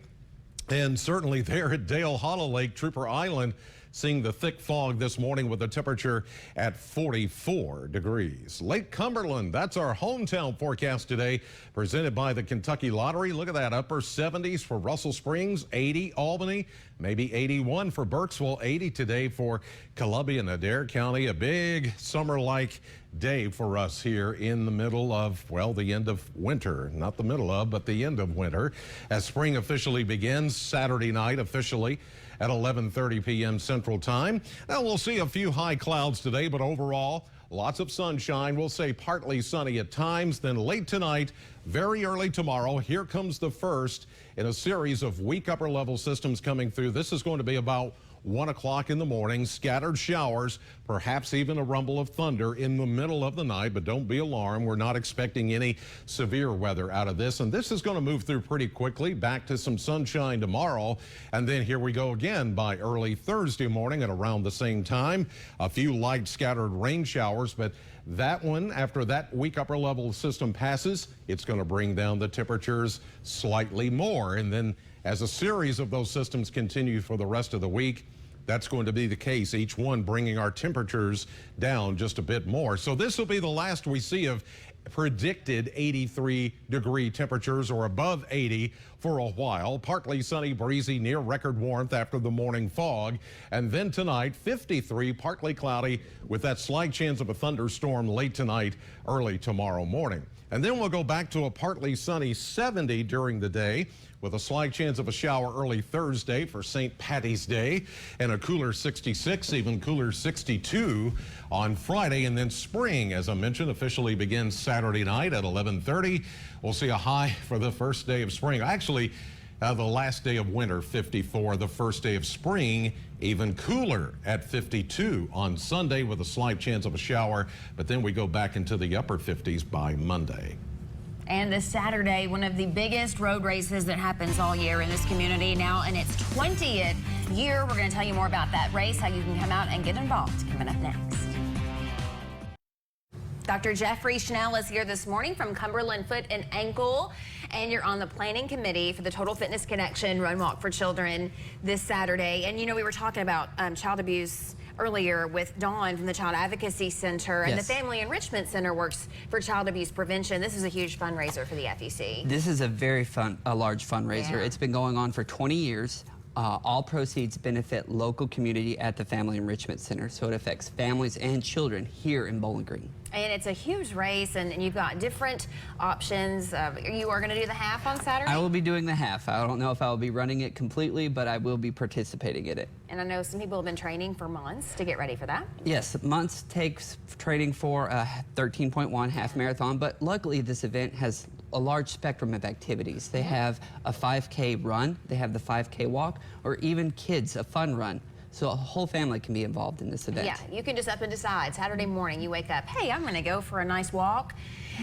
And certainly there at Dale Hollow Lake, Trooper Island, seeing the thick fog this morning with a temperature at 44 degrees. Lake Cumberland, that's our hometown forecast today, presented by the Kentucky Lottery. Look at that, upper 70s for Russell Springs, 80 Albany, maybe 81 for Burkesville, 80 today for Columbia and Adair County. A big summer-like day for us here in the middle of, well, the end of winter. Not the middle of, but the end of winter, as spring officially begins Saturday night officially at 11:30 p.m. Central Time. Now we'll see a few high clouds today, but overall, lots of sunshine. We'll say partly sunny at times. Then late tonight, very early tomorrow, here comes the first in a series of weak upper level systems coming through. This is going to be about 1 o'clock in the morning, scattered showers, perhaps even a rumble of thunder in the middle of the night, but don't be alarmed. We're not expecting any severe weather out of this, and this is going to move through pretty quickly. Back to some sunshine tomorrow, and then here we go again by early Thursday morning at around the same time. A few light scattered rain showers, but That one, after that weak upper level system passes, it's going to bring down the temperatures slightly more. And then as a series of those systems continue for the rest of the week, that's going to be the case, each one bringing our temperatures down just a bit more. So this will be the last we see of predicted 83-degree temperatures or above 80 for a while. Partly sunny, breezy, near record warmth after the morning fog. And then tonight, 53, partly cloudy with that slight chance of a thunderstorm late tonight, early tomorrow morning. And then we'll go back to a partly sunny 70 during the day, with a slight chance of a shower early Thursday for St. Patty's Day, and a cooler 66, even cooler 62 on Friday. And then spring, as I mentioned, officially begins Saturday night at 11:30. We'll see a high for the first day of spring. Actually, the last day of winter, 54. The first day of spring, even cooler at 52 on Sunday, with a slight chance of a shower. But then we go back into the upper 50s by Monday. And this Saturday, one of the biggest road races that happens all year in this community, now in its 20th year. We're going to tell you more about that race, how you can come out and get involved, coming up next. Dr. Jeffrey Schnell is here this morning from Cumberland Foot and Ankle, and you're on the planning committee for the Total Fitness Connection Run Walk for Children this Saturday. And you know, we were talking about child abuse earlier with Dawn from the Child Advocacy Center, and Yes. the Family Enrichment Center works for child abuse prevention. This is a huge fundraiser for the FEC. This is a very large fundraiser. Yeah. It's been going on for 20 years. All proceeds benefit local community at the Family Enrichment Center, so it affects families and children here in Bowling Green. And it's a huge race, and you've got different options. You are going to do the half on Saturday? I will be doing the half. I don't know if I will be running it completely, but I will be participating in it. And I know some people have been training for months to get ready for that. Yes, months takes training for a 13.1 half marathon, but luckily this event has a large spectrum of activities. They have a 5K run, they have the 5K walk, or even kids, a fun run. So a whole family can be involved in this event. Yeah, you can just up and decide. Saturday morning, you wake up, hey, I'm going to go for a nice walk.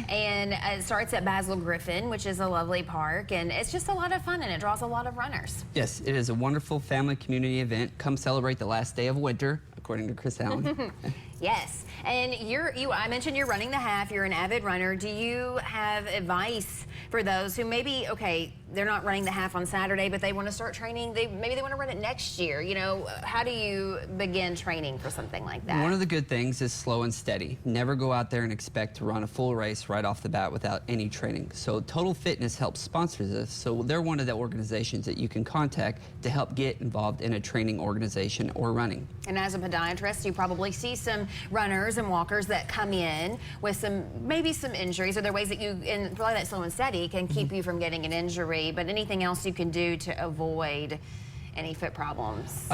And it starts at Basil Griffin, which is a lovely park. And it's just a lot of fun, and it draws a lot of runners. Yes, it is a wonderful family community event. Come celebrate the last day of winter, according to Chris Allen. Yes, and I mentioned you're running the half. You're an avid runner. Do you have advice for those who maybe, okay, they're not running the half on Saturday, but they want to start training? Maybe they want to run it next year. You know, how do you begin training for something like that? One of the good things is slow and steady. Never go out there and expect to run a full race right off the bat without any training. So Total Fitness helps sponsor this. So they're one of the organizations that you can contact to help get involved in a training organization or running. And as a podiatrist, you probably see some runners and walkers that come in with maybe some injuries. Are there ways that you, and probably that slow and steady can keep you from getting an injury, but anything else you can do to avoid any foot problems?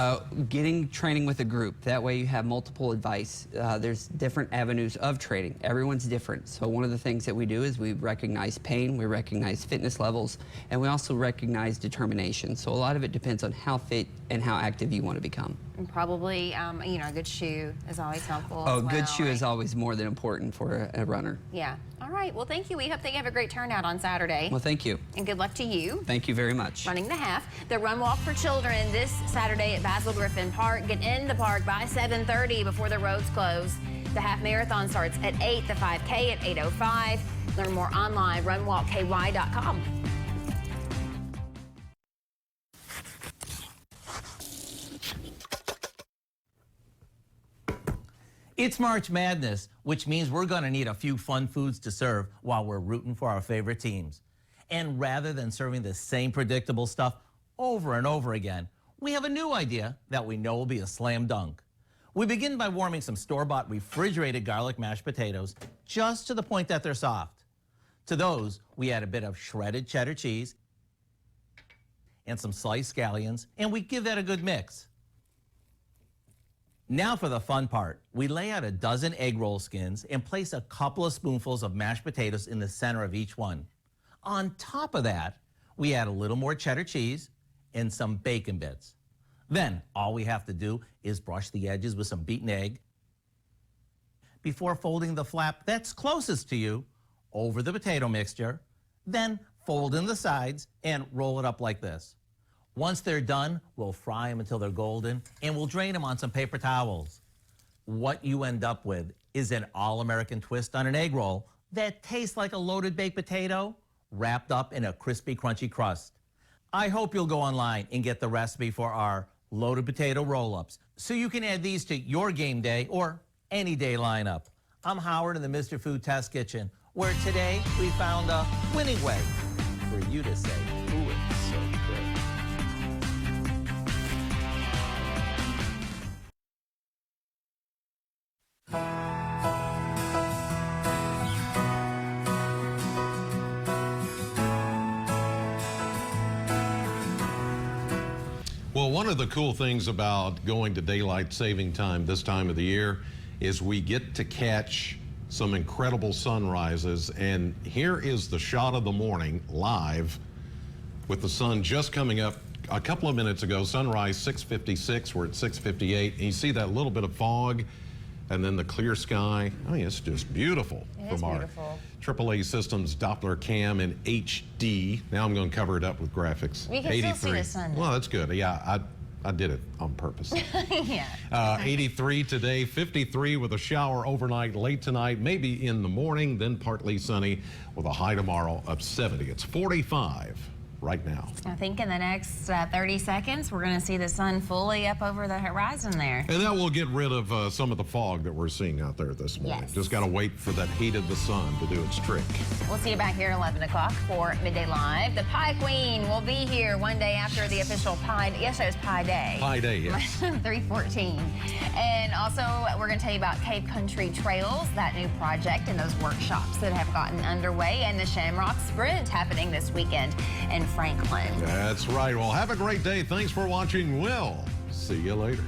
Getting training with a group. That way you have multiple advice. There's different avenues of training. Everyone's different. So one of the things that we do is we recognize pain, we recognize fitness levels, and we also recognize determination. So a lot of it depends on how fit and how active you want to become. And probably, you know, a good shoe is always helpful. Oh, as well, good shoe right? is always more than important for a runner. Yeah. All right. Well, thank you. We hope that you have a great turnout on Saturday. Well, thank you. And good luck to you. Thank you very much. Running the half. The Run Walk for Children this Saturday at Basil Griffin Park. Get in the park by 7:30 before the roads close. The half marathon starts at 8, the 5K at 8:05. Learn more online, runwalkky.com. It's March Madness, which means we're going to need a few fun foods to serve while we're rooting for our favorite teams. And rather than serving the same predictable stuff over and over again, we have a new idea that we know will be a slam dunk. We begin by warming some store-bought refrigerated garlic mashed potatoes just to the point that they're soft. To those, we add a bit of shredded cheddar cheese and some sliced scallions, and we give that a good mix. Now for the fun part. We lay out a dozen egg roll skins and place a couple of spoonfuls of mashed potatoes in the center of each one. On top of that, we add a little more cheddar cheese and some bacon bits. Then all we have to do is brush the edges with some beaten egg before folding the flap that's closest to you over the potato mixture. Then fold in the sides and roll it up like this. Once they're done, we'll fry them until they're golden, and we'll drain them on some paper towels. What you end up with is an all-American twist on an egg roll that tastes like a loaded baked potato wrapped up in a crispy, crunchy crust. I hope you'll go online and get the recipe for our loaded potato roll-ups so you can add these to your game day or any day lineup. I'm Howard in the Mr. Food Test Kitchen, where today we found a winning way for you to say, ooh, it's so good. Well, one of the cool things about going to daylight saving time this time of the year is we get to catch some incredible sunrises. And here is the shot of the morning live with the sun just coming up a couple of minutes ago. Sunrise 6:56. We're at 6:58. And you see that little bit of fog and then the clear sky. I mean, it's just beautiful. It is beautiful. AAA Systems Doppler cam in HD. Now I'm going to cover it up with graphics. We can still see the sun. Well, that's good. Yeah, I did it on purpose. Yeah. 83 today, 53 with a shower overnight, late tonight, maybe in the morning, then partly sunny with a high tomorrow of 70. It's 45 right now. I think in the next 30 seconds, we're going to see the sun fully up over the horizon there. And that will get rid of some of the fog that we're seeing out there this morning. Yes. Just got to wait for that heat of the sun to do its trick. We'll see you back here at 11 o'clock for Midday Live. The Pie Queen will be here one day after the official Pie Day. Yesterday was Pie Day. Pie Day, yes. 3/14. And also, we're going to tell you about Cave Country Trails, that new project, and those workshops that have gotten underway, and the Shamrock Sprint happening this weekend in Franklin. That's right. Well, have a great day. Thanks for watching. We'll see you later.